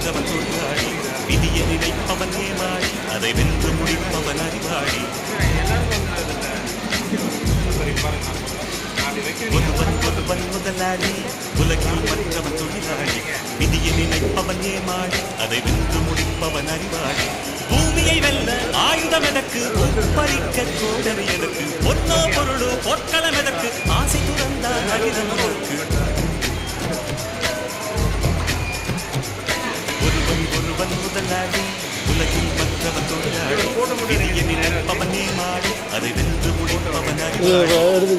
மற்றவன் தொழிலாளி விதியை நினைப்பவன் ஏமாளி அதை வென்று முடிப்பவன் அறிவாளி ஒருவன் முதலாளி உலகில் மற்றவன் தொழிலாளி விதியை நினைப்பவன் ஏமாளி அதை வென்று முடிப்பவன் அறிவாளி பூமியை வெல்ல ஆயுதம் எதற்கு பறிக்க கோடரி எதற்கு பொன்னோ பொருளோ பொற்களம் எதற்கு ஆசை துறந்தால் அகிதம் எதற்கு ஒருவன் முதலாளி உலகில் மற்றவன் தொழிலாளி விதியை நினைப்பவன் ஏமாளி அதை வென்று முடிப்பவன் அறிவாளி